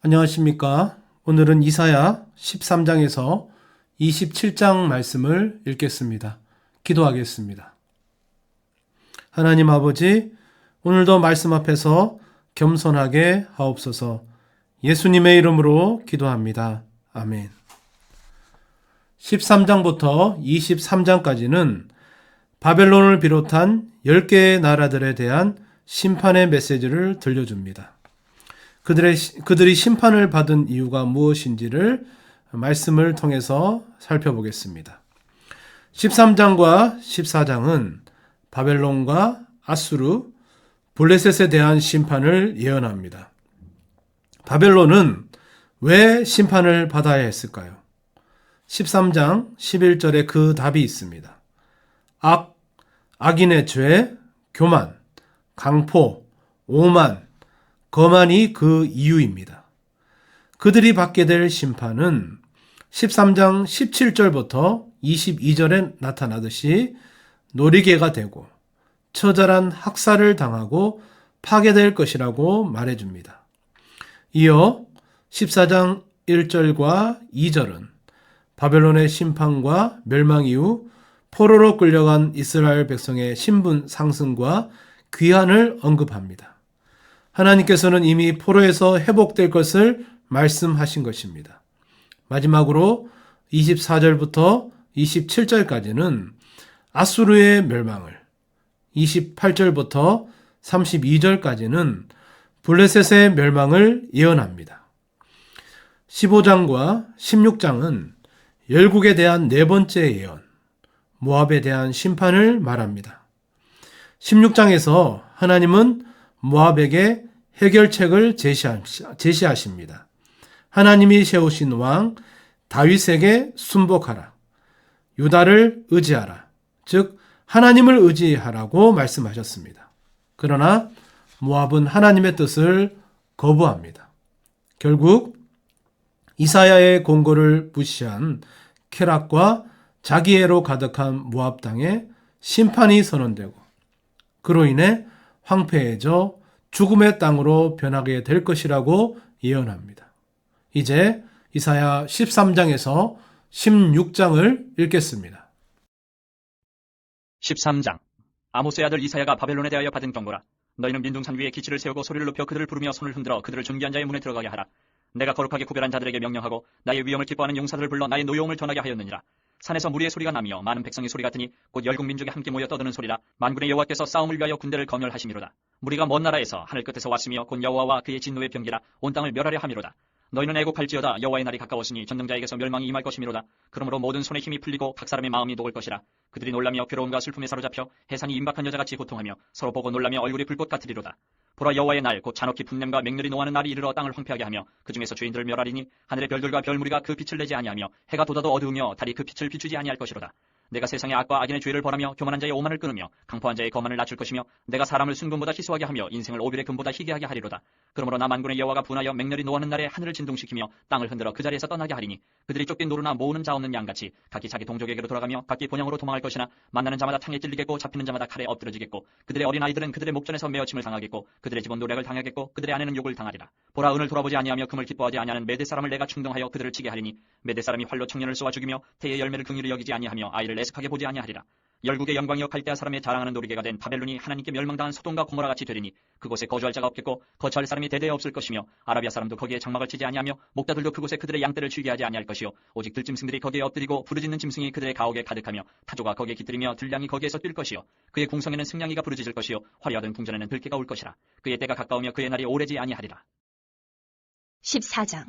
안녕하십니까. 오늘은 이사야 13장에서 27장 말씀을 읽겠습니다. 기도하겠습니다. 하나님 아버지, 오늘도 말씀 앞에서 겸손하게 하옵소서. 예수님의 이름으로 기도합니다. 아멘. 13장부터 23장까지는 바벨론을 비롯한 10개의 나라들에 대한 심판의 메시지를 들려줍니다. 그들이 심판을 받은 이유가 무엇인지를 말씀을 통해서 살펴보겠습니다. 13장과 14장은 바벨론과 아수르, 블레셋에 대한 심판을 예언합니다. 바벨론은 왜 심판을 받아야 했을까요? 13장 11절에 그 답이 있습니다. 악인의 죄, 교만, 강포, 오만, 거만이 그 이유입니다. 그들이 받게 될 심판은 13장 17절부터 22절에 나타나듯이 노리개가 되고 처절한 학살을 당하고 파괴될 것이라고 말해줍니다. 이어 14장 1절과 2절은 바벨론의 심판과 멸망 이후 포로로 끌려간 이스라엘 백성의 신분 상승과 귀환을 언급합니다. 하나님께서는 이미 포로에서 회복될 것을 말씀하신 것입니다. 마지막으로 24절부터 27절까지는 아수르의 멸망을, 28절부터 32절까지는 블레셋의 멸망을 예언합니다. 15장과 16장은 열국에 대한 네 번째 예언, 모압에 대한 심판을 말합니다. 16장에서 하나님은 모압에게 해결책을 제시하십니다. 하나님이 세우신 왕 다윗에게 순복하라. 유다를 의지하라. 즉 하나님을 의지하라고 말씀하셨습니다. 그러나 모압은 하나님의 뜻을 거부합니다. 결국 이사야의 공고를 무시한 쾌락과 자기애로 가득한 모압 땅에 심판이 선언되고 그로 인해 황폐해져 죽음의 땅으로 변하게 될 것이라고 예언합니다. 이제 이사야 13장에서 16장을 읽겠습니다. 13장. 아모스의 아들 이사야가 바벨론에 대하여 받은 경고라. 너희는 민둥산 위에 기치를 세우고 소리를 높여 그들을 부르며 손을 흔들어 그들을 존귀한 자의 문에 들어가게 하라. 내가 거룩하게 구별한 자들에게 명령하고 나의 위엄을 기뻐하는 용사들을 불러 나의 노여움을 전하게 하였느니라. 산에서 무리의 소리가 나며 많은 백성의 소리 같으니 곧 열국 민족이 함께 모여 떠드는 소리라. 만군의 여호와께서 싸움을 위하여 군대를 검열하심이로다. 무리가 먼 나라에서 하늘 끝에서 왔으며 곧 여호와와 그의 진노의 병기라 온 땅을 멸하려 함이로다. 너희는 애곡할지어다. 여호와의 날이 가까웠으니 전능자에게서 멸망이 임할 것이미로다. 그러므로 모든 손에 힘이 풀리고 각 사람의 마음이 녹을 것이라. 그들이 놀라며 괴로움과 슬픔에 사로잡혀 해산이 임박한 여자같이 고통하며 서로 보고 놀라며 얼굴이 불꽃 같으리로다. 보라, 여호와의 날 곧 잔혹히 분냄과 맹렬히 노하는 날이 이르러 땅을 황폐하게 하며 그 중에서 죄인들을 멸하리니 하늘의 별들과 별무리가 그 빛을 내지 아니하며 해가 돋아도 어두우며 달이 그 빛을 비추지 아니할 것이로다. 내가 세상의 악과 악인의 죄를 벌하며 교만한 자의 오만을 끊으며 강포한 자의 거만을 낮출 것이며 내가 사람을 순금보다 희소하게 하며 인생을 오빌의 금보다 희귀하게 하리로다. 그러므로 나 만군의 여호와가 분하여 맹렬히 노하는 날에 하늘을 진동시키며 땅을 흔들어 그 자리에서 떠나게 하리니 그들이 쫓긴 노루나 모으는 자 없는 양같이 각기 자기 동족에게로 돌아가며 각기 본향으로 도망할 것이나 만나는 자마다 탕에 찔리겠고 잡히는 자마다 칼에 엎드러지겠고 그들의 어린 아이들은 그들의 목전에서 메어침을 당하겠고 그들의 집은 노략을 당하겠고 그들의 아내는 욕을 당하리라. 보라, 은을 돌아보지 아니하며 금을 기뻐하지 아니하는 메대 사람을 내가 충동하여 그들을 치게 하리니 메대 사람이 활로 청년을 쏘아 죽이며 태의 열매를 긍휼히 여기지 아니하며 아이를 애석하게 보지 아니하리라. 열국의 영광이여 갈대아 사람의 자랑하는 노리개가 된 바벨론이 하나님께 멸망당한 소돔과 고모라 같이 되리니 그곳에 거주할 자가 없겠고 거처할 사람이 대대에 없을 것이며 아라비아 사람도 거기에 장막을 치지 아니하며 목자들도 그곳에 그들의 양떼를 쉬게 하지 아니할 것이요 오직 들짐승들이 거기에 엎드리고 부르짖는 짐승이 그들의 가옥에 가득하며 타조가 거기에 깃들이며 들량이 거기에서 뛸 것이요 그의 궁성에는 승냥이가 부르짖을 것이요 화려하던 궁전에는 들깨가 올 것이라. 그의 때가 가까우며 그의 날이 오래지 아니하리라. 14장.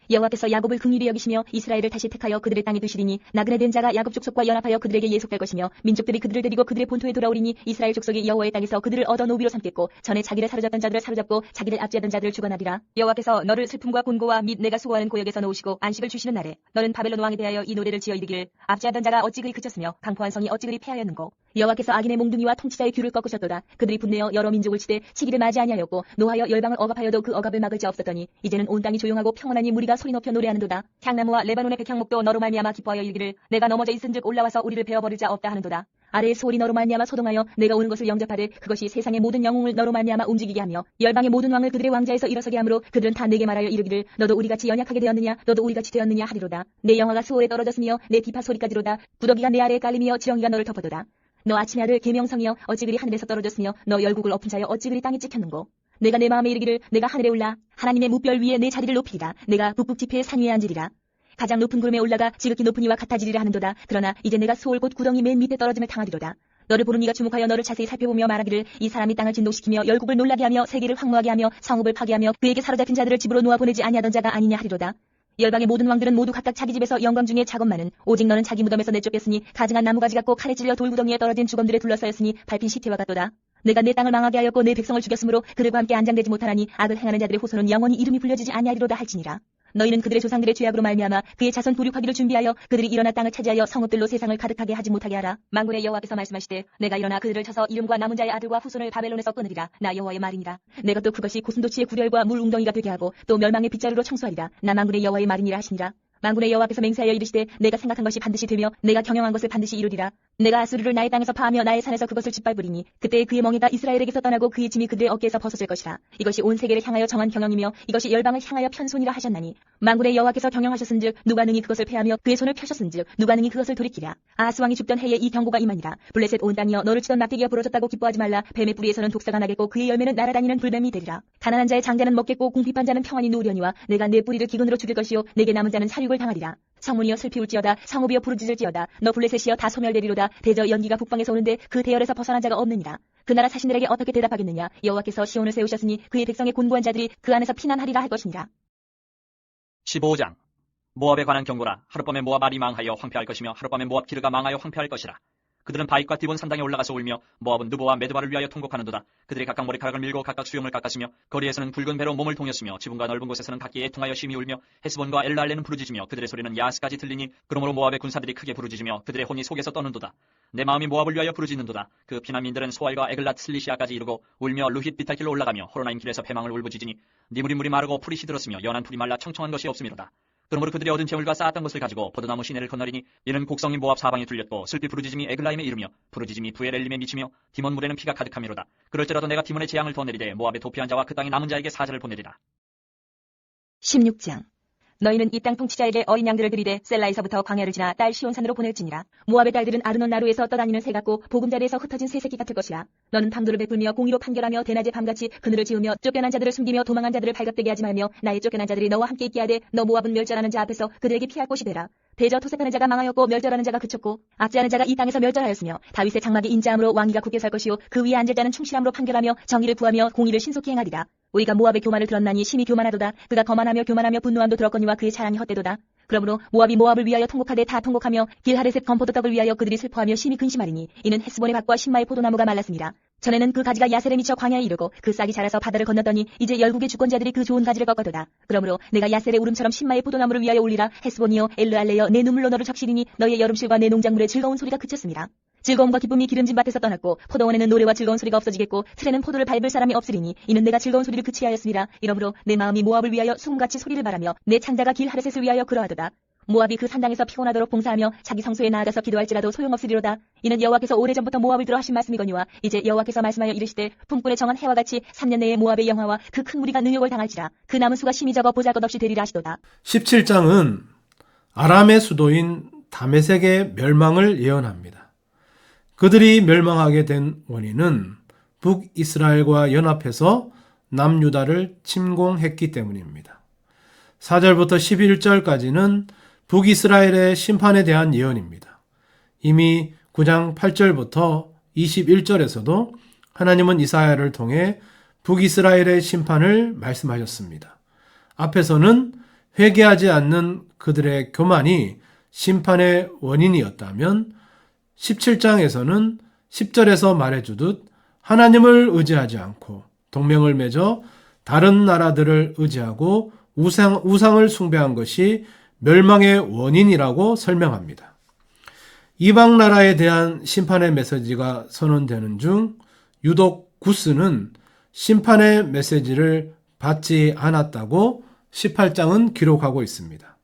여호와께서 야곱을 긍휼히 여기시며 이스라엘을 다시 택하여 그들의 땅에 두시리니 나그네 된 자가 야곱 족속과 연합하여 그들에게 예속될 것이며 민족들이 그들을 데리고 그들의 본토에 돌아오리니 이스라엘 족속이 여호와의 땅에서 그들을 얻어 노비로 삼겠고 전에 자기를 사로잡던 자들을 사로잡고 자기를 압제하던 자들을 주관하리라. 여호와께서 너를 슬픔과 곤고와 및 내가 수고하는 고역에서 놓으시고 안식을 주시는 날에 너는 바벨론 왕에 대하여 이 노래를 지어 이르기를 압제하던 자가 어찌 그리 그쳤으며 강포한 성이 어찌 그리 패하였는고. 여호와께서 악인의 몽둥이와 통치자의 귀를 꺾으셨도다. 그들이 분내어 여러 민족을 치되 치기를 맞이 아니하였고 노하여 열방을 억압하여도 그 억압을 막을 자 없었더니 이제는 온 땅이 조용하고 평안하니 무리가 소리 높여 노래하는도다. 향나무와 레바논의 백향목도 너로 말미암아 기뻐하여 이르기를 내가 넘어져 있은즉 올라와서 우리를 베어버릴 자 없다 하는도다. 아래의 소울이 너로 말미암아 소동하여 내가 오는 것을 영접하되 그것이 세상의 모든 영웅을 너로 말미암아 움직이게 하며 열방의 모든 왕을 그들의 왕자에서 일어서게 하므로 그들은 다 내게 말하여 이르기를 너도 우리같이 연약하게 되었느냐 너도 우리같이 되었느냐 하리로다. 내 영화가 수월에 떨어졌으며 내 비파 소리까지로다. 구더기가 내 아래에 깔리며 지렁이가 너를 덮어도다. 너 아침의 아들 계명성이여 어찌 그리 하늘에서 떨어졌으며 너 열국을 엎은 자여 어찌 그리 땅에 찍혔는고. 내가 내 마음에 이르기를 내가 하늘에 올라 하나님의 무별 위에 내 자리를 높이리라. 내가 북북 지폐의 산 위에 앉으리라. 가장 높은 구름에 올라가 지극히 높은 이와 같아지리라 하는도다. 그러나 이제 내가 수월 곧 구덩이 맨 밑에 떨어짐을 당하리로다. 너를 보는 이가 주목하여 너를 자세히 살펴보며 말하기를 이 사람이 땅을 진동시키며 열국을 놀라게 하며 세계를 황무하게 하며 성읍을 파괴하며 그에게 사로잡힌 자들을 집으로 놓아 보내지 아니하던 자가 아니냐 하리로다. 열방의 모든 왕들은 모두 각각 자기 집에서 영광 중에 작업 많은 오직 너는 자기 무덤에서 내쫓겼으니 가증한 나무가지 같고 칼에 찔려 돌구덩이에 떨어진 죽음들에 둘러싸였으니 밟힌 시체와 같도다. 내가 내 땅을 망하게 하였고 내 백성을 죽였으므로 그들과 함께 안장되지 못하나니 악을 행하는 자들의 후손은 영원히 이름이 불려지지 아니하리로다 할지니라. 너희는 그들의 조상들의 죄악으로 말미암아 그의 자손 부륙하기를 준비하여 그들이 일어나 땅을 차지하여 성읍들로 세상을 가득하게 하지 못하게 하라. 만군의 여호와께서 말씀하시되 내가 일어나 그들을 쳐서 이름과 남은 자의 아들과 후손을 바벨론에서 끊으리라. 나 여호와의 말이니라. 내가 또 그것이 고슴도치의 구렬과 물 웅덩이가 되게 하고 또 멸망의 빗자루로 청소하리라. 나 만군의 여호와의 말이니라 하시니라. 만군의 여호와께서 맹세하여 이르시되 내가 생각한 것이 반드시 되며 내가 경영한 것을 반드시 이루리라. 내가 아수르를 나의 땅에서 파하며 나의 산에서 그것을 짓밟으리니 그때 그의 멍에가 이스라엘에게서 떠나고 그의 짐이 그들의 어깨에서 벗어질 것이라. 이것이 온 세계를 향하여 정한 경영이며 이것이 열방을 향하여 편손이라 하셨나니 만군의 여호와께서 경영하셨은즉 누가 능히 그것을 패하며 그의 손을 펴셨은즉 누가 능히 그것을 돌이키랴. 아하스 왕이 죽던 해에 이 경고가 임하니라. 블레셋 온 땅이여 너를 치던 막대기가 부러졌다고 기뻐하지 말라. 뱀의 뿌리에서는 독사가 나겠고 그의 열매는 날아다니는 불뱀이 되리라. 가난한 자의 장자는 먹겠고 궁핍한 자는 평안히 누우려니와 내가 내 뿌리를 기근으로 죽일 것이요 내게 남은 자는 살육을 당하리라. 성문이여 슬피 울지어다. 성읍이여 부르짖을지어다. 너 블레셋이여 다 소멸되리로다. 대저 연기가 북방에서 오는데 그 대열에서 벗어난 자가 없느니라. 그 나라 사신들에게 어떻게 대답하겠느냐. 여호와께서 시온을 세우셨으니 그의 백성의 곤고한 자들이 그 안에서 피난하리라 할 것이니라. 15장 모압에 관한 경고라. 하룻밤에 모압 알이 망하여 황폐할 것이며 하룻밤에 모압 기르가 망하여 황폐할 것이라. 그들은 바윗과 디본 산당에 올라가서 울며 모압은 느보와 메드바를 위하여 통곡하는도다. 그들이 각각 머리카락을 밀고 각각 수염을 깎았으며 거리에서는 굵은 배로 몸을 통였으며 지붕과 넓은 곳에서는 각기 애통하여 심히 울며 헤스본과 엘랄레는 부르짖으며 그들의 소리는 야스까지 들리니 그러므로 모압의 군사들이 크게 부르짖으며 그들의 혼이 속에서 떠는도다. 내 마음이 모압을 위하여 부르짖는도다. 그 피난민들은 소알과 에글랏 슬리시아까지 이르고 울며 루힛 비탈길로 올라가며 호로나임 길에서 패망을 울부짖으니 니물이 마르고 풀이 시들었으며 연한 풀이 말라 청청한 것이 없음이로다. 그러므로 그들이 얻은 재물과 쌓았던 것을 가지고 포도나무 시내를 건너리니 이는 곡성인 모압 사방에 둘렸고 슬피 부르짖음이 에글라임에 이르며 부르짖음이 부엘엘림에 미치며 디몬 물에는 피가 가득함이로다. 그럴지라도 내가 디몬의 재앙을 더 내리되 모압에 도피한 자와 그 땅에 남은 자에게 사자를 보내리라. 16장 너희는 이 땅 통치자에게 어린 양들을 들이되 셀라에서부터 광야를 지나 딸 시온산으로 보낼지니라. 모압의 딸들은 아르논 나루에서 떠다니는 새 같고 보금자리에서 흩어진 새 새끼 같을 것이라. 너는 방도를 베풀며 공의로 판결하며 대낮에 밤같이 그늘을 지으며 쫓겨난 자들을 숨기며 도망한 자들을 발각되게 하지 말며 나의 쫓겨난 자들이 너와 함께 있게 하되 너 모압은 멸절하는 자 앞에서 그들에게 피할 곳이 되라. 대저 토색하는 자가 망하였고 멸절하는 자가 그쳤고 악재하는 자가 이 땅에서 멸절하였으며 다윗의 장막이 인자함으로 왕위가 굳게 설 것이요 그 위에 앉을 자는 충실함으로 판결하며 정의를 구하며 공의를 신속히 행하리라. 우리가 모압의 교만을 들었나니 심히 교만하도다. 그가 거만하며 교만하며 분노함도 들었거니와 그의 자랑이 헛되도다. 그러므로 모압이 모압을 위하여 통곡하되 다 통곡하며 길하레셋 건포도 떡을 위하여 그들이 슬퍼하며 심히 근심하리니 이는 헤스본의 밭과 신마의 포도나무가 말랐습니다. 전에는 그 가지가 야셀에 미쳐 광야에 이르고 그 싹이 자라서 바다를 건넜더니 이제 열국의 주권자들이 그 좋은 가지를 꺾어도다. 그러므로 내가 야셀의 울음처럼 신마의 포도나무를 위하여 울리라. 헤스본이여 엘르알레여 내 눈물로 너를 적시리니 너의 여름실과 내 농작물의 즐거운 소리가 그쳤습니다. 즐거움과 기쁨이 기름진 밭에서 떠났고 포도원에는 노래와 즐거운 소리가 없어지겠고 틀에는 포도를 밟을 사람이 없으리니 이는 내가 즐거운 소리를 그치하였습니다. 이러므로 내 마음이 모압을 위하여 수금같이 소리를 바라며 내 창자가 길 하레셋을 위하여 그러하도다. 모압이 그 산당에서 피곤하도록 봉사하며 자기 성소에 나아가서 기도할지라도 소용없으리로다. 이는 여호와께서 오래전부터 모압을 들어 하신 말씀이거니와 이제 여호와께서 말씀하여 이르시되 품꾼의 정한 해와 같이 3년 내에 모압의 영화와 그 큰 무리가 능욕을 당할지라. 그 남은 수가 심히 적어 보잘것없이 되리라 하시도다. 17장은 아람의 수도인 다메섹의 멸망을 예언합니다. 그들이 멸망하게 된 원인은 북이스라엘과 연합해서 남유다를 침공했기 때문입니다. 4절부터 11절까지는 북이스라엘의 심판에 대한 예언입니다. 이미 9장 8절부터 21절에서도 하나님은 이사야를 통해 북이스라엘의 심판을 말씀하셨습니다. 앞에서는 회개하지 않는 그들의 교만이 심판의 원인이었다면 17장에서는 10절에서 말해주듯 하나님을 의지하지 않고 동맹을 맺어 다른 나라들을 의지하고 우상을 숭배한 것이 멸망의 원인이라고 설명합니다. 이방 나라에 대한 심판의 메시지가 선언되는 중 유독 구스는 심판의 메시지를 받지 않았다고 18장은 기록하고 있습니다.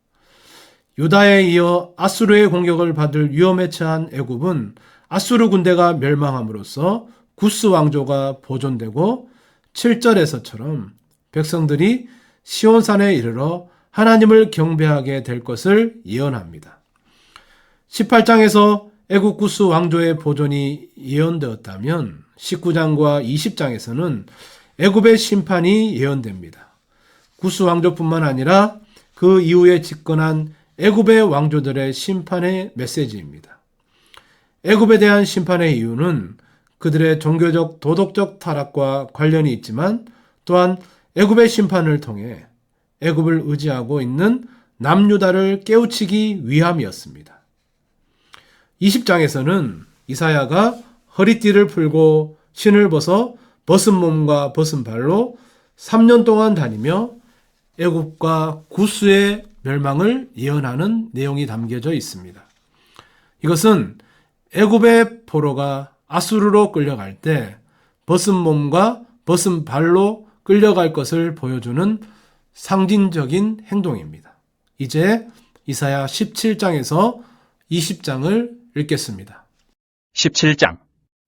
유다에 이어 아수르의 공격을 받을 위험에 처한 애굽은 아수르 군대가 멸망함으로써 구스 왕조가 보존되고 7절에서처럼 백성들이 시온산에 이르러 하나님을 경배하게 될 것을 예언합니다. 18장에서 애굽 구스 왕조의 보존이 예언되었다면 19장과 20장에서는 애굽의 심판이 예언됩니다. 구스 왕조뿐만 아니라 그 이후에 집권한 애굽의 왕조들의 심판의 메시지입니다. 애굽에 대한 심판의 이유는 그들의 종교적 도덕적 타락과 관련이 있지만 또한 애굽의 심판을 통해 애굽을 의지하고 있는 남유다를 깨우치기 위함이었습니다. 20장에서는 이사야가 허리띠를 풀고 신을 벗은 몸과 벗은 발로 3년 동안 다니며 애굽과 구스의 멸망을 예언하는 내용이 담겨져 있습니다. 이것은 애굽의 포로가 아수르로 끌려갈 때 벗은 몸과 벗은 발로 끌려갈 것을 보여주는 상징적인 행동입니다. 이제 이사야 17장에서 20장을 읽겠습니다. 17장.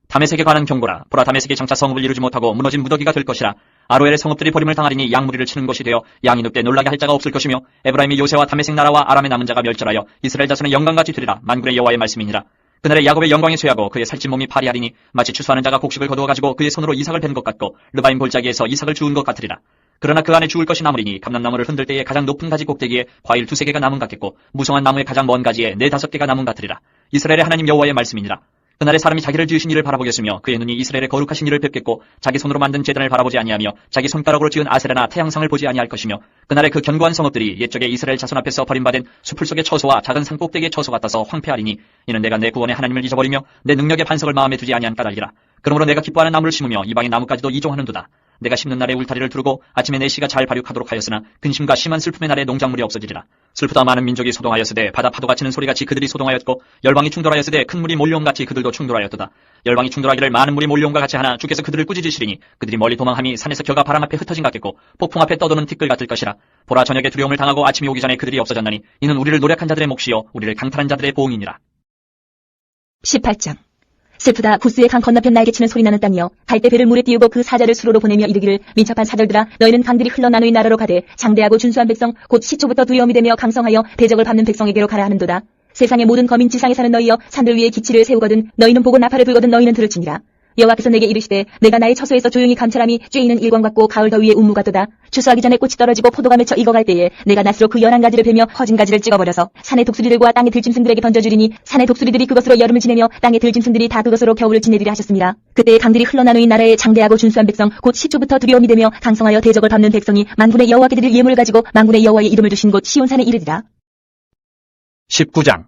다메섹에 관한 경고라. 보라, 다메섹이 장차 성읍을 이루지 못하고 무너진 무더기가 될 것이라. 아로엘의 성읍들이 버림을 당하리니 양무리를 치는 곳이 되어 양이 눕되 놀라게 할 자가 없을 것이며, 에브라임의 요새와 다메섹 나라와 아람의 남은 자가 멸절하여 이스라엘 자손의 영광같이 되리라. 만군의 여호와의 말씀이니라. 그날에 야곱의 영광이 쇠하고 그의 살찐 몸이 파리하리니 마치 추수하는 자가 곡식을 거두어 가지고 그의 손으로 이삭을 벤 것 같고 르바임 골짜기에서 이삭을 주운 것 같으리라. 그러나 그 안에 주울 것이 남으리니 감람나무를 흔들 때에 가장 높은 가지 꼭대기에 과일 2-3개가 남은 같겠고 무성한 나무의 가장 먼 가지에 4-5개가 남은 같으리라. 이스라엘의 하나님 여호와의 말씀이니라. 그날에 사람이 자기를 지으신 이를 바라보겠으며 그의 눈이 이스라엘의 거룩하신 이를 뵙겠고 자기 손으로 만든 제단을 바라보지 아니하며 자기 손가락으로 지은 아세라나 태양상을 보지 아니할 것이며, 그날에 그 견고한 성읍들이 옛적에 이스라엘 자손 앞에서 버림받은 수풀 속의 처소와 작은 산 꼭대기의 처소 같아서 황폐하리니 이는 내가 내 구원의 하나님을 잊어버리며 내 능력의 반석을 마음에 두지 아니한 까닭이라. 그러므로 내가 기뻐하는 나무를 심으며 이방의 나무까지도 이종하는도다. 내가 심는 날에 울타리를 두르고 아침에 내 씨가 잘 발육하도록 하였으나 근심과 심한 슬픔의 날에 농작물이 없어지리라. 슬프다 많은 민족이 소동하였으되 바다 파도가 치는 소리같이 그들이 소동하였고, 열방이 충돌하였으되 큰 물이 몰려온같이 그들도 충돌하였도다. 열방이 충돌하기를 많은 물이 몰려온과 같이 하나 주께서 그들을 꾸짖으시리니 그들이 멀리 도망함이 산에서 겨가 바람 앞에 흩어진 같겠고 폭풍 앞에 떠도는 티끌 같을 것이라. 보라, 저녁에 두려움을 당하고 아침이 오기 전에 그들이 없어졌나니 이는 우리를 노력한 자들의 몫이요 우리를 강탈한 자들의 보응이니라. 18장. 슬프다, 구스의 강 건너편 날개치는 소리 나는 땅이여. 갈대 배를 물에 띄우고 그 사자를 수로로 보내며 이르기를, 민첩한 사절들아, 너희는 강들이 흘러나누이 나라로 가되 장대하고 준수한 백성 곧 시초부터 두려움이 되며 강성하여 대적을 밟는 백성에게로 가라 하는도다. 세상의 모든 거민 지상에 사는 너희여, 산들 위에 기치를 세우거든 너희는 보고 나팔을 불거든 너희는 들을지니라. 여호와께서 내게 이르시되, 내가 나의 처소에서 조용히 감찰함이 쬐이는 일광 같고 가을 더위에 운무 같도다. 추수하기 전에 꽃이 떨어지고 포도가 맺혀 익어갈 때에 내가 낫으로 그 연한 가지를 베며 허진 가지를 찍어버려서 산의 독수리들과 땅의 들짐승들에게 던져주리니 산의 독수리들이 그것으로 여름을 지내며 땅의 들짐승들이 다 그것으로 겨울을 지내리라 하셨습니다. 그때에 강들이 흘러나누인 나라의 장대하고 준수한 백성 곧 시초부터 두려움이 되며 강성하여 대적을 밟는 백성이 만군의 여호와께 드릴 예물을 가지고 만군의 여호와의 이름을 두신 곳 시온산에 이르리라. 19장.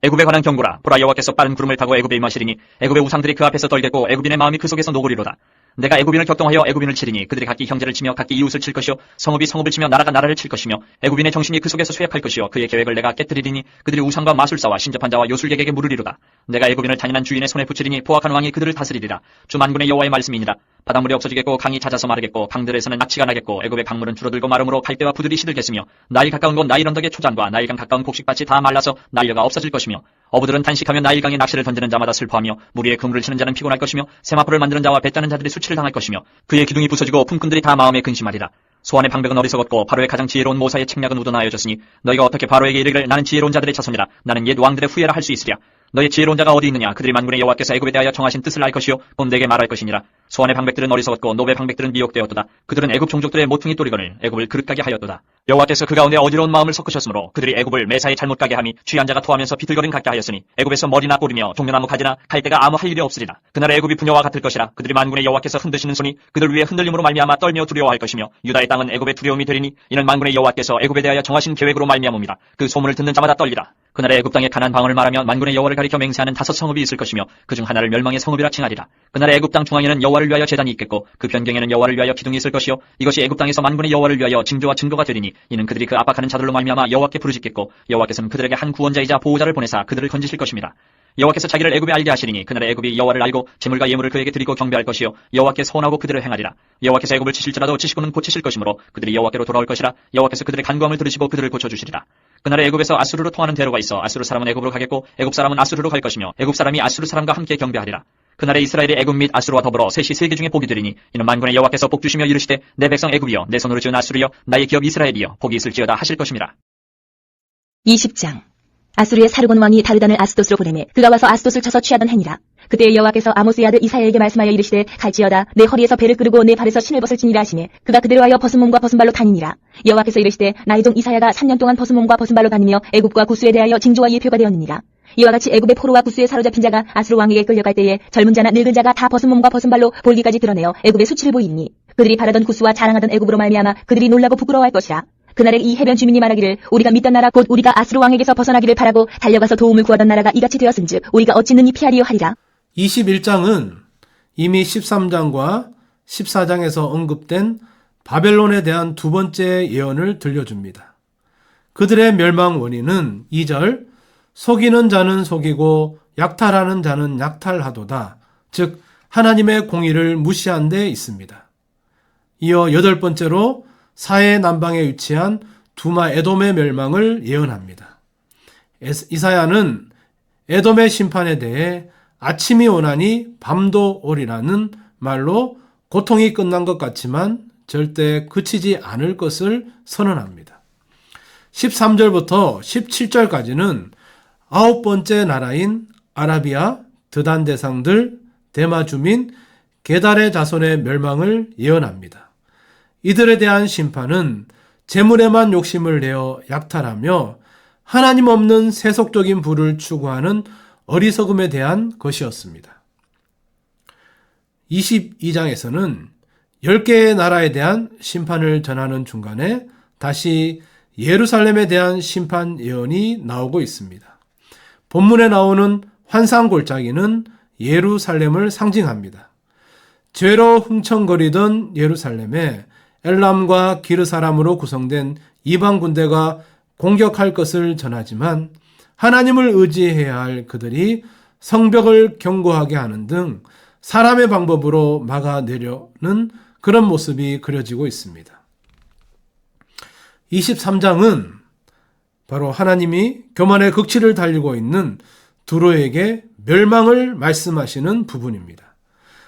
애굽에 관한 경고라. 보라, 여호와께서 빠른 구름을 타고 애굽에 임하시리니 애굽의 우상들이 그 앞에서 떨겠고 애굽인의 마음이 그 속에서 녹으리로다. 내가 애굽인을 격동하여 애굽인을 치리니 그들이 각기 형제를 치며 각기 이웃을 칠 것이요 성읍이 성읍을 치며 나라가 나라를 칠 것이며 애굽인의 정신이 그 속에서 쇠약할 것이요 그의 계획을 내가 깨뜨리리니 그들이 우상과 마술사와 신접한 자와 요술객에게 물으리로다. 내가 애굽인을 잔인한 주인의 손에 붙이리니 포악한 왕이 그들을 다스리리라. 주 만군의 여호와의 말씀이니라. 바닷물이 없어지겠고 강이 잦아서 마르겠고 강들에서는 낚시가 나겠고 애굽의 강물은 줄어들고 마름으로 갈대와 부들이 시들겠으며 나일 가까운 곳 나일 언덕의 초장과 나일강 가까운 곡식밭이 다 말라서 난려가 없어질 것이며, 어부들은 단식하며 나일강에 낚시를 던지는 자마다 슬퍼하며 물 위에 그물을 치는 자는 피곤할 것이며 세마포를 만드는 자와 배 따는 자들이 수치를 당할 것이며 그의 기둥이 부서지고 품꾼들이 다 마음에 근심하리라. 소환의 방백은 어리석었고 바로의 가장 지혜로운 모사의 책략은 우러나여졌으니 너희가 어떻게 바로에게 이르기를 나는 지혜로운 자들의 자손이라 나는 옛 왕들의 후예라 할 수 있으랴. 너희 지혜로운 자가 어디 있느냐. 그들이 만군의 여호와께서 애굽에 대하여 정하신 뜻을 알 것이요 곧 내게 말할 것이니라. 소환의 방백들은 어리석었고 노베 방백들은 미혹되었도다. 그들은 애굽 종족들의 모퉁이 또리거늘 애굽을 그릇가게 하였도다. 여호와께서 그 가운데 어지러운 마음을 섞으셨으므로 그들이 애굽을 매사에 잘못 가게 함이 취한 자가 토하면서 비틀거림 같게 하였으니 애굽에서 머리나 꼬리며 종려나무 가지나 갈대가 아무 할 일이 없으리라. 그날에 애굽이 부녀와 같을 것이라. 그들이 만군의 여호와께서 흔드시는 손이 그들 위에 흔들림으로 말미암아 떨며 두려워할 것이며 유다의 땅은 애굽의 두려움이 되리니 이는 만군의 여호와께서 애굽에 대하여 정하신 계획으로 말미암음이라. 그 소문을 듣는 자마다 떨리라. 그날에 애굽 땅에 가나안 방언을 말하며 만군의 여호와를 가리켜 맹세하는 5 성읍이 있을 것이며 그중 하나를 멸망의 성읍이라 칭하리라. 그날에 애굽 땅 중앙에는 여호와를 위하여 제단이 있겠고 그 변경에는 여호와를 위하여 기둥이 있을 것이요 이것이 애굽 땅에서 만군의 여호와를 위하여 징조와 증거가 되리니 이는 그들이 그 압박하는 자들로 말미암아 여호와께 부르짖겠고 여호와께서는 그들에게 한 구원자이자 보호자를 보내사 그들을 건지실 것입니다. 여호와께서 자기를 애굽에 알게 하시리니 그날에 애굽이 여호와를 알고 재물과 예물을 그에게 드리고 경배할 것이요 여호와께 서원하고 그들을 행하리라. 여호와께서 애굽을 치실지라도 치시고는 고치실 것이므로 그들이 여호와께로 돌아올 것이라. 여호와께서 그들의 간구함을 들으시고 그들을 고쳐주시리라. 그날에 애굽에서 아수르로 통하는 대로가 있어 아수르 사람은 애굽으로 가겠고 애굽 사람은 아수르로 갈 것이며 애굽 사람이 아수르 사람과 함께 경배하리라. 그날에 이스라엘이 애굽 및 아수르와 더불어 셋이 세계 중에 복이 되리니 이는 만군의 여호와께서 복 주시며 이르시되 내 백성 애굽이여 내 손으로 지은 아수르여 나의 기업 이스라엘이여 복이 있을지어다 하실 것임이라. 20장. 아수르의 사르곤 왕이 다르단을 아스돗으로 보내매 그가 와서 아스돗을 쳐서 취하던 행이라. 그때 여호와께서 아모스의 아들 이사야에게 말씀하여 이르시되 갈지어다 내 허리에서 배를 끄르고 내 발에서 신을 벗을지니라 하시매 그가 그대로 하여 벗은 몸과 벗은 발로 다니니라. 여호와께서 이르시되 나의 종 이사야가 3년 동안 벗은 몸과 벗은 발로 다니며 애굽과 구스에 대하여 징조와 예표가 되었느니라. 이와 같이 애굽의 포로와 구스에 사로잡힌 자가 아수르 왕에게 끌려갈 때에 젊은 자나 늙은 자가 다 벗은 몸과 벗은 발로 볼기까지 드러내어 애굽의 수치를 보이니 그들이 바라던 구스와 자랑하던 애굽으로 말미암아 그들이 놀라고 부끄러워할 것이라. 그날에 이 해변 주민이 말하기를 우리가 믿던 나라 곧 우리가 아수르 왕에게서 벗어나기를 바라고 달려가서 도움을 구하던 나라가 이같이 되었은즉 우리가 어찌 능히 피하리요 하리라. 21장은 이미 13장과 14장에서 언급된 바벨론에 대한 두 번째 예언을 들려줍니다. 그들의 멸망 원인은 2절 속이는 자는 속이고 약탈하는 자는 약탈하도다. 즉 하나님의 공의를 무시한 데 있습니다. 이어 8번째로 사해 남방에 위치한 두마 에돔의 멸망을 예언합니다. 이사야는 에돔의 심판에 대해 아침이 오나니 밤도 오리라는 말로 고통이 끝난 것 같지만 절대 그치지 않을 것을 선언합니다. 13절부터 17절까지는 9번째 나라인 아라비아, 드단 대상들, 대마 주민, 게달의 자손의 멸망을 예언합니다. 이들에 대한 심판은 재물에만 욕심을 내어 약탈하며 하나님 없는 세속적인 부를 추구하는 어리석음에 대한 것이었습니다. 22장에서는 10개의 나라에 대한 심판을 전하는 중간에 다시 예루살렘에 대한 심판 예언이 나오고 있습니다. 본문에 나오는 환상골짜기는 예루살렘을 상징합니다. 죄로 흥청거리던 예루살렘에 엘람과 기르 사람으로 구성된 이방 군대가 공격할 것을 전하지만 하나님을 의지해야 할 그들이 성벽을 견고하게 하는 등 사람의 방법으로 막아내려는 그런 모습이 그려지고 있습니다. 23장은 바로 하나님이 교만의 극치를 달리고 있는 두로에게 멸망을 말씀하시는 부분입니다.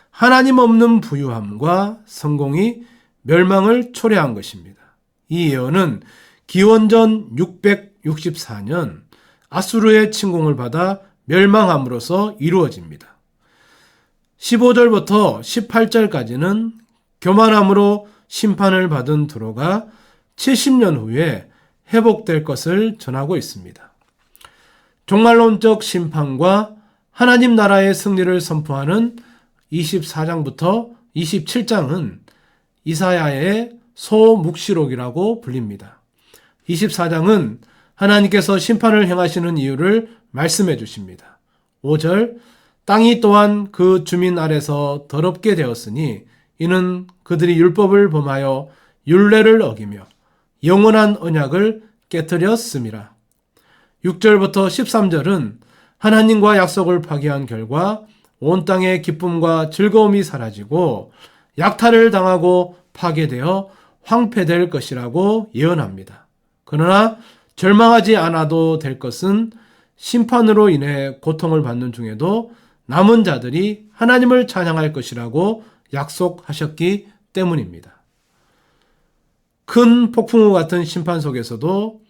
하나님 없는 부유함과 성공이 멸망을 초래한 것입니다. 이 예언은 기원전 664년 아수르의 침공을 받아 멸망함으로써 이루어집니다. 15절부터 18절까지는 교만함으로 심판을 받은 두로가 70년 후에 회복될 것을 전하고 있습니다. 종말론적 심판과 하나님 나라의 승리를 선포하는 24장부터 27장은 이사야의 소묵시록이라고 불립니다. 24장은 하나님께서 심판을 행하시는 이유를 말씀해 주십니다. 5절 땅이 또한 그 주민 아래서 더럽게 되었으니 이는 그들이 율법을 범하여 율례를 어기며 영원한 언약을 깨뜨렸음이라. 6절부터 13절은 하나님과 약속을 파기한 결과 온 땅의 기쁨과 즐거움이 사라지고 약탈을 당하고 파괴되어 황폐될 것이라고 예언합니다. 그러나 절망하지 않아도 될 것은 심판으로 인해 고통을 받는 중에도 남은 자들이 하나님을 찬양할 것이라고 약속하셨기 때문입니다. 큰 폭풍우 같은 심판 속에서도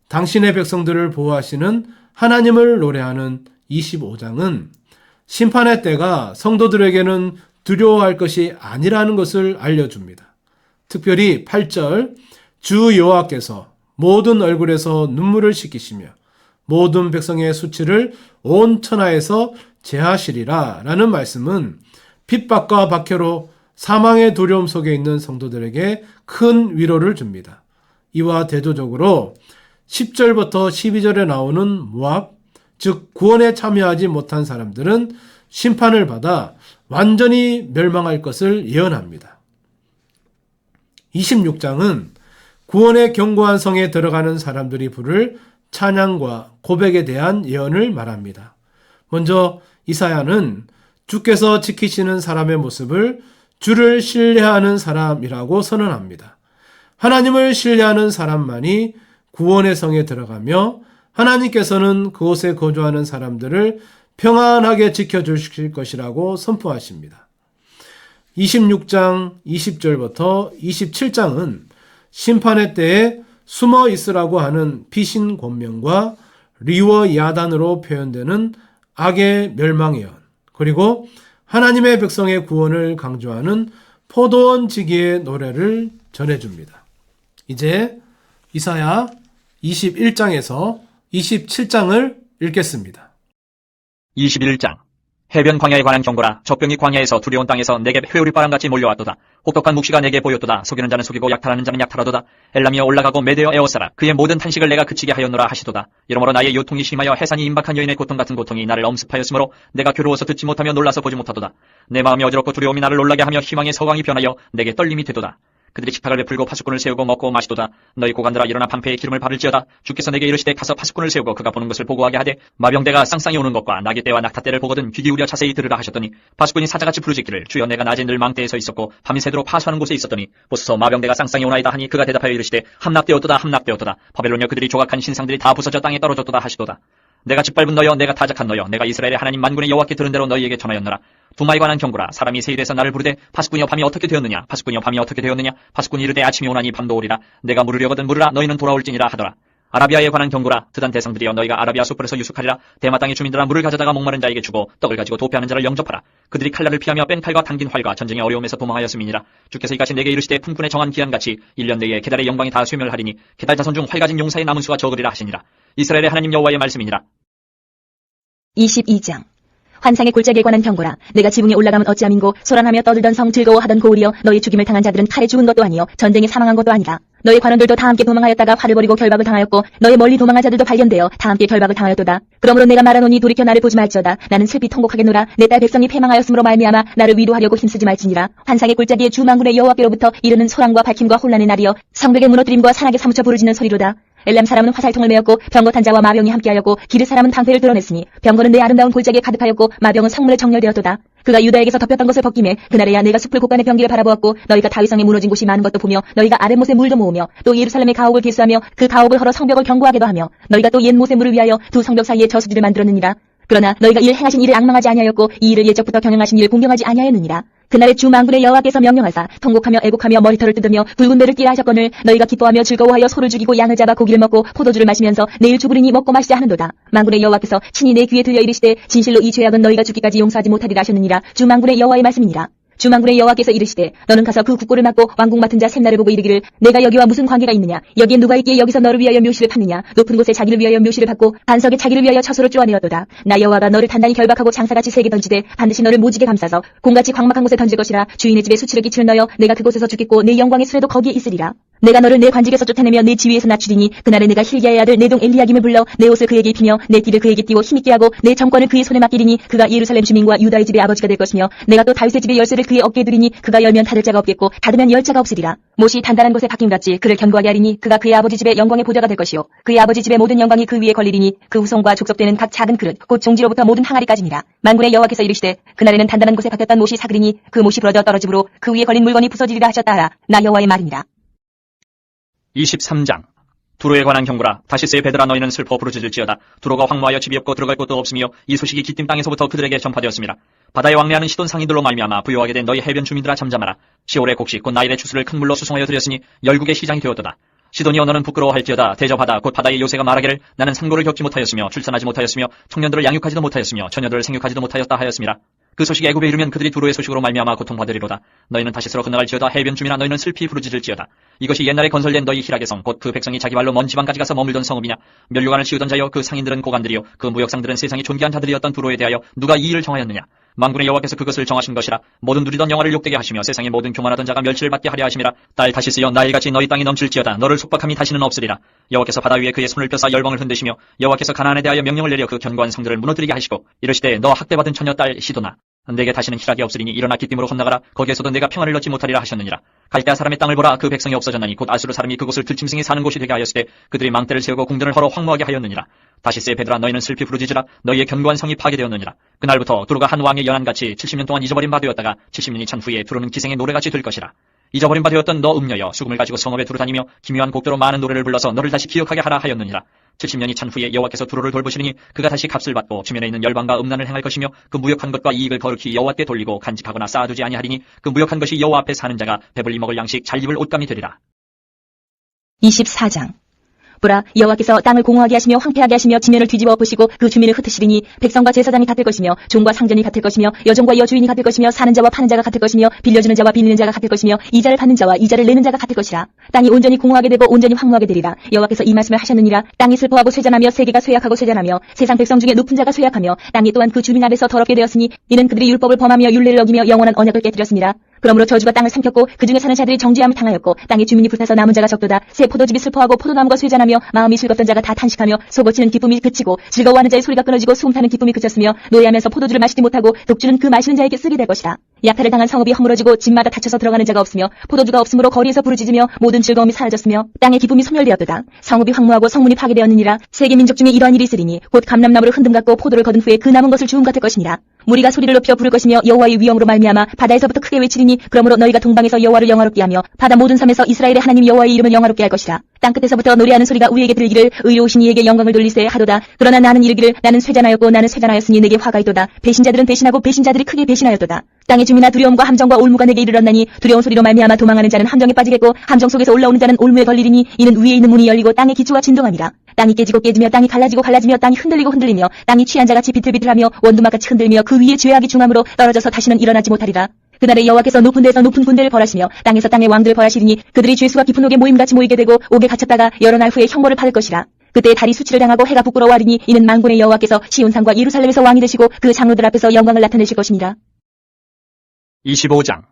당신의 백성들을 보호하시는 하나님을 노래하는 25장은 심판의 때가 성도들에게는 두려워할 것이 아니라는 것을 알려줍니다. 특별히 8절 주 여호와께서 모든 얼굴에서 눈물을 씻기시며 모든 백성의 수치를 온 천하에서 제하시리라 라는 말씀은 핍박과 박해로 사망의 두려움 속에 있는 성도들에게 큰 위로를 줍니다. 이와 대조적으로 10절부터 12절에 나오는 모압, 즉 구원에 참여하지 못한 사람들은 심판을 받아 완전히 멸망할 것을 예언합니다. 26장은 구원의 견고한 성에 들어가는 사람들이 부를 찬양과 고백에 대한 예언을 말합니다. 먼저 이사야는 주께서 지키시는 사람의 모습을 주를 신뢰하는 사람이라고 선언합니다. 하나님을 신뢰하는 사람만이 구원의 성에 들어가며 하나님께서는 그곳에 거주하는 사람들을 평안하게 지켜주실 것이라고 선포하십니다. 26장 20절부터 27장은 심판의 때에 숨어 있으라고 하는 피신 권명과 리워 야단으로 표현되는 악의 멸망 예언, 그리고 하나님의 백성의 구원을 강조하는 포도원 지기의 노래를 전해줍니다. 이제 이사야 21장에서 27장을 읽겠습니다. 21장. 해변 광야에 관한 경고라. 적병이 광야에서 두려운 땅에서 내게 회오리 바람같이 몰려왔도다. 혹독한 묵시가 내게 보였도다. 속이는 자는 속이고 약탈하는 자는 약탈하도다. 엘람이여 올라가고 메대여 에워싸라. 그의 모든 탄식을 내가 그치게 하였노라 하시도다. 이러므로 나의 요통이 심하여 해산이 임박한 여인의 고통 같은 고통이 나를 엄습하였으므로 내가 괴로워서 듣지 못하며 놀라서 보지 못하도다. 내 마음이 어지럽고 두려움이 나를 놀라게 하며 희망의 서광이 변하여 내게 떨림이 되도다. 그들이 식탁을 베풀고 파수꾼을 세우고 먹고 마시도다. 너희 고관들아 일어나 방패에 기름을 바를지어다. 주께서 내게 이르시되 가서 파수꾼을 세우고 그가 보는 것을 보고하게 하되 마병대가 쌍쌍이 오는 것과 나귀 떼와 낙타 떼를 보거든 귀 기울여 자세히 들으라 하셨더니 파수꾼이 사자같이 부르짖기를 주여 내가 낮에 늘 망대에 서 있었고 밤이 새도록 파수하는 곳에 있었더니 보소서 마병대가 쌍쌍이 오나이다 하니 그가 대답하여 이르시되 함락되었도다 함락되었도다. 바벨론여 그들이 조각한 신상들이 다 부서져 땅에 떨어졌도다 하시도다. 내가 짓밟은 너여 내가 타작한 너여 내가 이스라엘의 하나님 만군의 여호와께 들은 대로 너희에게 전하였노라. 두마에 관한 경고라. 사람이 세일에서 나를 부르되 파수꾼이여 밤이 어떻게 되었느냐 파수꾼이여 밤이 어떻게 되었느냐 파수꾼이 이르되 아침이 오나니 밤도 오리라. 내가 물으려거든 물으라 너희는 돌아올지니라 하더라. 아라비아에 관한 경고라. 드단 대상들이여 너희가 아라비아 숲에서 유숙하리라. 대마 땅의 주민들아 물을 가져다가 목마른 자에게 주고 떡을 가지고 도피하는 자를 영접하라. 그들이 칼날을 피하며 뺀 칼과 당긴 활과 전쟁의 어려움에서 도망하였음이니라. 주께서 이같이 내게 이르시되 품꾼의 정한 기한같이 1년 내에 게달의 영광이 다 쇠멸하리니 게달 자손 중 활 가진 용사의 남은 수가 적으리라 하시니라. 이스라엘의 하나님 여호와의 말씀이니라. 22장. 환상의 골짜기에 관한 경고라. 내가 지붕에 올라가면 어찌함인고 소란하며 떠들던 성 즐거워하던 고울이여 너희 죽임을 당한 자들은 칼에 죽은 것도 아니요 전쟁에 사망한 것도 아니라 너희 관원들도 다 함께 도망하였다가 활을 버리고 결박을 당하였고 너희 멀리 도망한 자들도 발견되어 다 함께 결박을 당하였도다. 그러므로 내가 말하노니 돌이켜 나를 보지 말지어다. 나는 슬피 통곡하겠노라. 내 딸 백성이 패망하였으므로 말미암아 나를 위로하려고 힘쓰지 말지니라. 환상의 골짜기에 주 만군의 여호와께로부터 이르는 소란과 밝힘과 혼란의 날이여 성벽의 무너뜨림과 산악에 사무쳐 부르짖는 소리로다. 엘람 사람은 화살통을 메었고 병거 탄자와 마병이 함께하였고 기르 사람은 방패를 드러냈으니 병거는 내 아름다운 골짜기에 가득하였고 마병은 성문에 정렬되었도다. 그가 유다에게서 덮였던 것을 벗김에 그날에야 내가 숲을 곳간의 병기를 바라보았고 너희가 다윗성에 무너진 곳이 많은 것도 보며 너희가 아랫못에 물도 모으며 또 예루살렘의 가옥을 개수하며 그 가옥을 헐어 성벽을 견고하게도 하며 너희가 또 옛 못의 물을 위하여 두 성벽 사이에 저수지를 만들었느니라. 그러나 너희가 이를 행하신 일을 앙망하지 아니하였고 이 일을 예적부터 경영하신 일을 공경하지 아니하였느니라. 그날에 주 만군의 여호와께서 명령하사 통곡하며 애곡하며 머리털을 뜯으며 붉은 배를 띠라 하셨거늘 너희가 기뻐하며 즐거워하여 소를 죽이고 양을 잡아 고기를 먹고 포도주를 마시면서 내일 죽으리니 먹고 마시자 하는도다. 만군의 여호와께서 친히 내 귀에 들려 이르시되 진실로 이 죄악은 너희가 죽기까지 용서하지 못하리라 하셨느니라. 주 만군의 여호와의 말씀이니라. 주 만군의 여호와께서 이르시되 너는 가서 그 국고를 맡고 왕궁 맡은 자 샘나를 보고 이르기를 내가 여기와 무슨 관계가 있느냐 여기에 누가 있기에 여기서 너를 위하여 묘시를 받느냐 높은 곳에 자기를 위하여 묘시를 받고 반석에 자기를 위하여 처소를 쪼아내었도다. 나 여호와가 너를 단단히 결박하고 장사같이 세게 던지되 반드시 너를 무지개 감싸서 공같이 광막한 곳에 던질 것이라. 주인의 집에 수치를 끼치는 너여 내가 그곳에서 죽겠고 내 영광의 수레도 거기에 있으리라. 내가 너를 내 관직에서 쫓아내며 내 지위에서 낮추리니 그날에 내가 힐기야의 아들 내동 엘리야김을 불러 내 옷을 그에게 입히며 내 띠를 그에게 띠워 힘있게 하고 내 정권을 그의 손에 맡기리니 그가 예루살렘 주민과 유다의 집의 아버지가 될 것이며 내가 또 다윗의 집의 열쇠를 그의 어깨에 두리니 그가 열면 닫을 자가 없겠고 닫으면 열 자가 없으리라. 못이 단단한 곳에 박힘같이 그를 견고하게 하리니 그가 그의 아버지 집의 영광의 보좌가 될 것이요 그의 아버지 집의 모든 영광이 그 위에 걸리리니 그 후손과 족속되는 각 작은 그릇 곧 종지로부터 모든 항아리까지니라. 만군의 여호와께서 이르시되 그날에는 단단한 곳에 박혔던 못이 사그리니 그 못이 부러져 떨어지므로 그 위에 걸린 물건이 부서지리라 하셨다 하라. 나 여호와의 말이니라. 23장. 두로에 관한 경고라. 다시스의 배들아 너희는 슬퍼 부르짖을지어다. 두로가 황무하여 집이 없고 들어갈 곳도 없으며 이 소식이 기띔 땅에서부터 그들에게 전파되었습니다. 바다에 왕래하는 시돈 상인들로 말미암아 부요하게 된 너희 해변 주민들아 잠잠하라. 시올의 곡식 곧 나일의 추수를 큰 물로 수송하여 드렸으니 열국의 시장이 되었도다. 시돈이여 너는 부끄러워할지어다. 대접하다. 곧 바다의 요새가 말하기를 나는 상고를 겪지 못하였으며 출산하지 못하였으며 청년들을 양육하지도 못하였으며 처녀들을 생육하지도 못하였다 하였습니다. 그 소식이 애굽에 이르면 그들이 두로의 소식으로 말미암아 고통받으리로다. 너희는 다시스로 건너갈지어다. 해변 주민아 너희는 슬피 부르짖을지어다. 이것이 옛날에 건설된 너희 희락의 성 곧 그 백성이 자기 발로 먼 지방까지 가서 머물던 성읍이냐. 면류관을 씌우던 자여 그 상인들은 고관들이요 그 무역상들은 세상의 존귀한 자들이었던 두로에 대하여 누가 이 일을 정하였느냐. 만군의 여호와께서 그것을 정하신 것이라. 모든 누리던 영화를 욕되게 하시며 세상의 모든 교만하던 자가 멸치를 받게 하려 하심이라. 딸 다시스여 나일같이 너희 땅이 넘칠지어다. 너를 속박함이 다시는 없으리라. 여호와께서 바다 위에 그의 손을 펴사 열방을 흔드시며 여호와께서 가나안에 대하여 명령을 내려 그 견고한 성들을 무너뜨리게 하시고 이르시되 너 학대받은 처녀 딸 시도나 내게 다시는 희락이 없으리니 일어나 기띔으로 건너가라. 거기에서도 내가 평안을 얻지 못하리라 하셨느니라. 갈대아 사람의 땅을 보라. 그 백성이 없어졌나니 곧 아수르 사람이 그곳을 들짐승이 사는 곳이 되게 하였을 때 그들이 망대를 세우고 궁전을 헐어 황무하게 하였느니라. 다시스의 베드라, 너희는 슬피 부르짖으라. 너희의 견고한 성이 파괴되었느니라. 그날부터 두루가 한 왕의 연한같이 70년 동안 잊어버린 바 되었다가 70년이 찬 후에 두루는 기생의 노래같이 될 것이라. 잊어버린 바 되었던 너 음녀여, 수금을 가지고 성읍에 두루다니며 기묘한 곡도로 많은 노래를 불러서 너를 다시 기억하게 하라 하였느니라. 70년이 찬 후에 여호와께서 두루를 돌보시리니 그가 다시 값을 받고 주변에 있는 열방과 음란을 행할 것이며 그 무역한 것과 이익을 거룩히 여호와께 돌리고 간직하거나 쌓아두지 아니하리니 그 무역한 것이 여호와 앞에 사는 자가 배불리 먹을 양식 잘 입을 옷감이 되리라. 24장. 보라, 여호와께서 땅을 공허하게 하시며 황폐하게 하시며 지면을 뒤집어 엎으시고 그 주민을 흩으시리니 백성과 제사장이 같을 것이며 종과 상전이 같을 것이며 여종과 여주인이 같을 것이며 사는 자와 파는 자가 같을 것이며 빌려주는 자와 빌리는 자가 같을 것이며 이자를 받는 자와 이자를 내는 자가 같을 것이라. 땅이 온전히 공허하게 되고 온전히 황무하게 되리라. 여호와께서 이 말씀을 하셨느니라. 땅이 슬퍼하고 쇠잔하며 세계가 쇠약하고 쇠잔하며 세상 백성 중에 높은 자가 쇠약하며 땅이 또한 그 주민 아래서 더럽게 되었으니 이는 그들이 율법을 범하며 율례를 어기며 영원한 언약을 깨뜨렸습니다. 그러므로 저주가 땅을 삼켰고 그 중에 사는 자들이 정죄함을 당하였고 땅의 주민이 불타서 남은 자가 적도다. 새 포도즙이 슬퍼하고 포도나무가 쇠잔하며 마음이 즐겁던 자가 다 탄식하며 속어치는 기쁨이 그치고 즐거워하는 자의 소리가 끊어지고 수음타는 기쁨이 그쳤으며 노예하면서 포도주를 마시지 못하고 독주는 그 마시는 자에게 쓰게 될 것이다. 약탈을 당한 성읍이 허물어지고 집마다 닫혀서 들어가는 자가 없으며 포도주가 없으므로 거리에서 부르짖으며 모든 즐거움이 사라졌으며 땅의 기쁨이 소멸되었도다. 성읍이 황무하고 성문이 파괴되었느니라. 세계 민족 중에 이러한 일이 있으리니 곧 감람나무를 흔듦 같고 포도를 거둔 후에 그 남은 것을 주움 같을 것이니라. 무리가 소리를 높여 부를 것이며 여호와의 위엄으로 말미암아 바다에서부터 크게 외치리니 그러므로 너희가 동방에서 여호와를 영화롭게 하며 바다 모든 섬에서 이스라엘의 하나님 여호와의 이름을 영화롭게 할 것이라. 땅끝에서부터 노래하는 소리가 우리에게 들리기를 의로우신 이에게 영광을 돌리세 하도다. 그러나 나는 이르기를 나는 쇠잔하였고 나는 쇠잔하였으니 내게 화가 있도다. 배신자들은 배신하고 배신자들이 크게 배신하였도다. 땅의 주민아 두려움과 함정과 올무가 내게 이르렀나니 두려운 소리로 말미암아 도망하는 자는 함정에 빠지겠고 함정 속에서 올라오는 자는 올무에 걸리리니 이는 위에 있는 문이 열리고 땅의 기초가 진동함이라. 땅이 깨지고 깨지며 땅이 갈라지고 갈라지며 땅이 흔들리고 흔들리며 땅이 취한 자같이 비틀비틀하며 원두막같이 흔들며 그 위에 죄악이 중함으로 떨어져서 다시는 일어나지 못하리라. 그날에 여호와께서 높은 데서 높은 군대를 벌하시며 땅에서 땅의 왕들을 벌하시리니 그들이 죄수가 깊은 옥에 모임같이 모이게 되고 옥에 갇혔다가 여러 날 후에 형벌을 받을 것이라. 그때 달이 수치를 당하고 해가 부끄러워하리니 이는 만군의 여호와께서 시온산과 예루살렘에서 왕이 되시고 그 장로들 앞에서 영광을 나타내실 것입니다. 25장.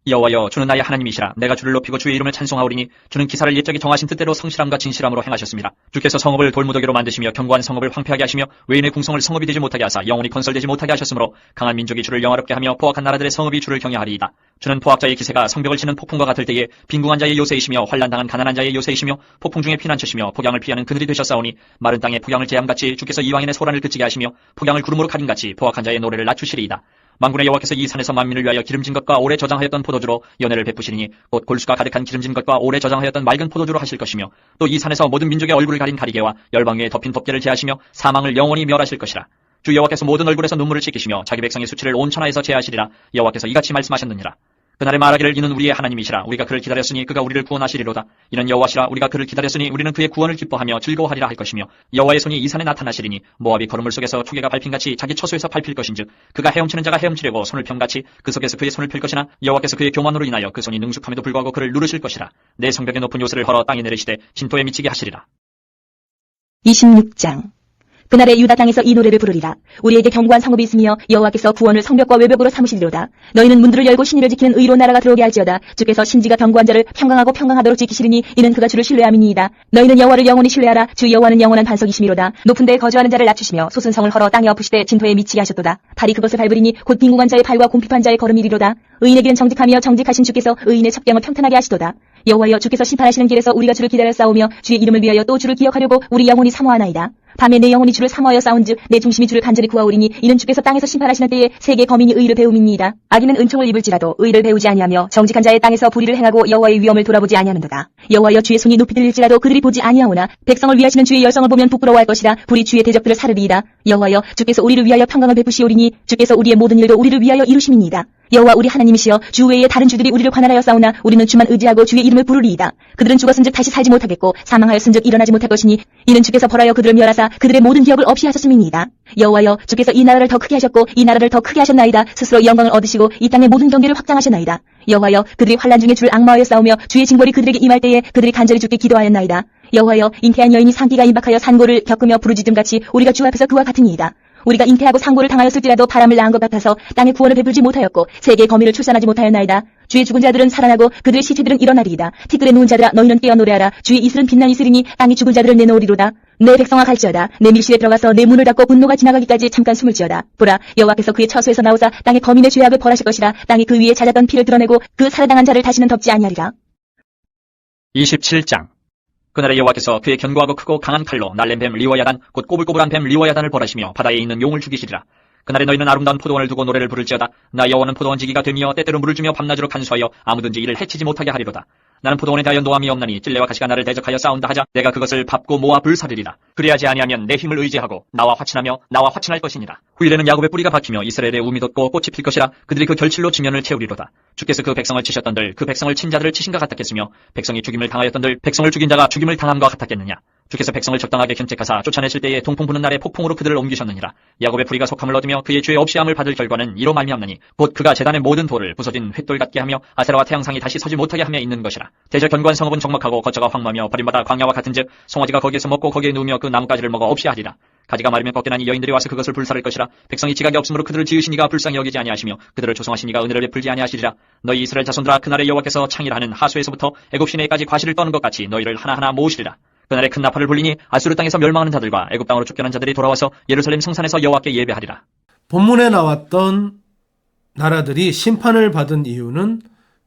여호와여, 주는 나의 하나님이시라. 내가 주를 높이고 주의 이름을 찬송하오리니 주는 기사를 옛적에 정하신 뜻대로 성실함과 진실함으로 행하셨습니다. 주께서 성읍을 돌무더기로 만드시며 견고한 성읍을 황폐하게 하시며 외인의 궁성을 성읍이 되지 못하게 하사 영원히 건설되지 못하게 하셨으므로 강한 민족이 주를 영화롭게 하며 포악한 나라들의 성읍이 주를 경외하리이다. 주는 포악자의 기세가 성벽을 치는 폭풍과 같을 때에 빈궁한 자의 요새이시며 환난당한 가난한 자의 요새이시며 폭풍 중에 피난처시며 폭양을 피하는 그들이 되셨사오니 마른 땅에 폭양을 제함같이 주께서 이방인의 소란을 그치게 하시며 폭양을 구름으로 가림같이 포악한 자의 노래를 낮추시리이다. 만군의 여호와께서 이 산에서 만민을 위하여 기름진 것과 오래 저장하였던 포도주로 연회를 베푸시리니 곧 골수가 가득한 기름진 것과 오래 저장하였던 맑은 포도주로 하실 것이며 또 이 산에서 모든 민족의 얼굴을 가린 가리개와 열방 위에 덮인 덮개를 제하시며 사망을 영원히 멸하실 것이라. 주 여호와께서 모든 얼굴에서 눈물을 씻기시며 자기 백성의 수치를 온 천하에서 제하시리라. 여호와께서 이같이 말씀하셨느니라. 그날에 말하기를 이는 우리의 하나님이시라. 우리가 그를 기다렸으니 그가 우리를 구원하시리로다. 이는 여호와시라. 우리가 그를 기다렸으니 우리는 그의 구원을 기뻐하며 즐거워하리라 할 것이며 여호와의 손이 이 산에 나타나시리니 모압이 걸음물 속에서 초계가 밟힌같이 자기 처소에서 밟힐 것인즉 그가 헤엄치는 자가 헤엄치려고 손을 펴같이 그 속에서 그의 손을 펼 것이나 여호와께서 그의 교만으로 인하여 그 손이 능숙함에도 불구하고 그를 누르실 것이라. 내 성벽의 높은 요새를 헐어 땅에 내리시되 진토에 미치게 하시리라. 26장. 그날에 유다 땅에서 이 노래를 부르리라. 우리에게 견고한 성읍이 있으며 여호와께서 구원을 성벽과 외벽으로 삼으시리로다. 너희는 문들을 열고 신의를 지키는 의로운 나라가 들어오게 할지어다. 주께서 신지가 견고한 자를 평강하고 평강하도록 지키시리니 이는 그가 주를 신뢰함이니이다. 너희는 여호와를 영원히 신뢰하라. 주 여호와는 영원한 반석이심이로다. 높은 데에 거주하는 자를 낮추시며 솟은 성을 헐어 땅에 엎으시되 진토에 미치게 하셨도다. 발이 그것을 밟으리니 곧 빈궁한 자의 발과 궁핍한 자의 걸음이리로다. 의인에게는 정직하며 정직하신 주께서 의인의 첩경을 평탄하게 하시도다. 여호와여, 주께서 심판하시는 길에서 우리가 주를 기다려 싸우며 주의 이름을 위하여 또 주를 기억하려고 우리 영혼이 사모하나이다. 밤에 내 영혼이 주를 사모하여 싸운즉 내 중심이 주를 간절히 구하오리니 이는 주께서 땅에서 심판하시는 때에 세계 거민이 의를 배움이니이다. 악인은 은총을 입을지라도 의를 배우지 아니하며 정직한 자의 땅에서 불의를 행하고 여호와의 위엄을 돌아보지 아니하는도다. 여호와여, 주의 손이 높이 들릴지라도 그들이 보지 아니하오나 백성을 위하시는 주의 열성을 보면 부끄러워할 것이라. 불이 주의 대적들을 사르리이다. 여호와여, 주께서 우리를 위하여 평강을 베푸시오리니 주께서 우리의 모든 일도 우리를 위하여 이루심이니이다. 여호와 우리 하나님이시여, 주 외에 다른 주들이 우리를 관할하여 싸우나 우리는 주만 의지하고 주의 이름을 부르리이다. 그들은 죽었은즉 다시 살지 못하겠고 사망하였은즉 일어나지 못할 것이니 이는 주께서 벌하여 그들을 멸하사 그들의 모든 기업을 없이 하셨음이니이다. 여호와여, 주께서 이 나라를 더 크게 하셨고 이 나라를 더 크게 하셨나이다. 스스로 영광을 얻으시고 이 땅의 모든 경계를 확장하셨나이다. 여호와여, 그들이 환난 중에 주를 악마하여 싸우며 주의 징벌이 그들에게 임할 때에 그들이 간절히 주께 기도하였나이다. 여호와여, 잉태한 여인이 상기가 임박하여 산고를 겪으며 부르짖음같이 우리가 주 앞에서 그와 같으니이다. 우리가 잉태하고 상고를 당하였을지라도 바람을 낳은 것 같아서 땅에 구원을 베풀지 못하였고 세계의 거미를 출산하지 못하였나이다. 주의 죽은 자들은 살아나고 그들의 시체들은 일어나리이다. 티끌에 누운 자들아, 너희는 깨어 노래하라. 주의 이슬은 빛난 이슬이니 땅이 죽은 자들을 내놓으리로다. 내 백성아 갈지어다. 내 밀실에 들어가서 내 문을 닫고 분노가 지나가기까지 잠깐 숨을지어다. 보라, 여호와께서 그의 처소에서 나오사 땅의 거민의 죄악을 벌하실 것이라. 땅이 그 위에 잦았던 피를 드러내고 그 살아당한 자를 다시는 덮지 아니하리라. 27장. 그날에 여호와께서 그의 견고하고 크고 강한 칼로 날랜 뱀 리워야단 곧 꼬불꼬불한 뱀 리워야단을 벌하시며 바다에 있는 용을 죽이시리라. 그날에 너희는 아름다운 포도원을 두고 노래를 부를지어다. 나 여호와는 포도원 지기가 되며 때때로 물을 주며 밤낮으로 간수하여 아무든지 이를 해치지 못하게 하리로다. 나는 포도원에 대하여 노함이 없나니 찔레와 가시가 나를 대적하여 싸운다 하자 내가 그것을 밟고 모아 불사르리라. 그리하지 아니하면 내 힘을 의지하고 나와 화친하며 나와 화친할 것이니라. 후일에는 야곱의 뿌리가 박히며 이스라엘의 우미 돋고 꽃이 필 것이라. 그들이 그 결실로 지면을 채우리로다. 주께서 그 백성을 치셨던들 그 백성을 친 자들을 치신가 같았겠으며 백성이 죽임을 당하였던들 백성을 죽인 자가 죽임을 당함과 같았겠느냐. 주께서 백성을 적당하게 견책하사 쫓아내실 때에 동풍 부는 날에 폭풍으로 그들을 옮기셨느니라. 야곱의 뿌리가 속함을 얻으며 그의 죄 없이 함을 받을 결과는 이로 말미암나니 곧 그가 제단의 모든 돌을 부서진 횃돌 같게 하며 아세라와 태양상이 다시 서지 못하게 함에 있는 것이라. 대저 견고한 성읍은 적막하고 거처가 황무하며 버림받아 광야와 같은즉 송아지가 거기에서 먹고 거기에 누우며 그 나뭇가지를 먹어 없이 하리라. 가지가 마르면 꺾여나니 여인들이 와서 그것을 불사를 것이라. 백성이 지각이 없으므로 그들을 지으시니가 불쌍히 여기지 아니하시며 그들을 조성하시니가 은혜를 베풀지 아니하시리라. 너희 이스라엘 자손들아 그날에 여호와께서 창이라는 하수에서부터 애굽 시내까지 과실을 떠는 것 같이 너희를 하나하나 모으시리라. 그날에 큰 나팔을 불리니 아수르 땅에서 멸망하는 자들과 애굽 땅으로 쫓겨난 자들이 돌아와서 예루살렘 성산에서 여호와께 예배하리라. 본문에 나왔던 나라들이 심판을 받은 이유는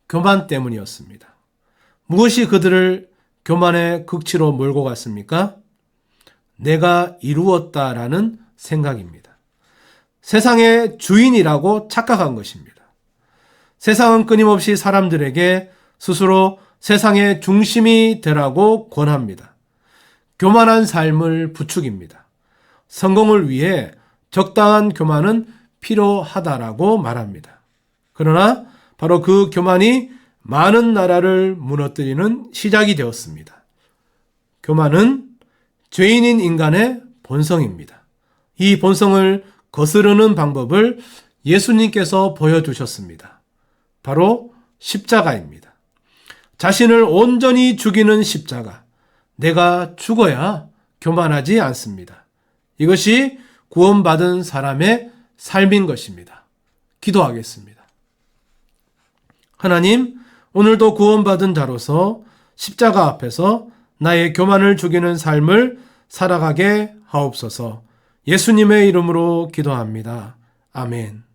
교만 때문이었습니다. 무엇이 그들을 교만의 극치로 몰고 갔습니까? 내가 이루었다라는 생각입니다. 세상의 주인이라고 착각한 것입니다. 세상은 끊임없이 사람들에게 스스로 세상의 중심이 되라고 권합니다. 교만한 삶을 부추깁니다. 성공을 위해 적당한 교만은 필요하다라고 말합니다. 그러나 바로 그 교만이 많은 나라를 무너뜨리는 시작이 되었습니다. 교만은 죄인인 인간의 본성입니다. 이 본성을 거스르는 방법을 예수님께서 보여주셨습니다. 바로 십자가입니다. 자신을 온전히 죽이는 십자가. 내가 죽어야 교만하지 않습니다. 이것이 구원받은 사람의 삶인 것입니다. 기도하겠습니다. 하나님, 오늘도 구원받은 자로서 십자가 앞에서 나의 교만을 죽이는 삶을 살아가게 하옵소서. 예수님의 이름으로 기도합니다. 아멘.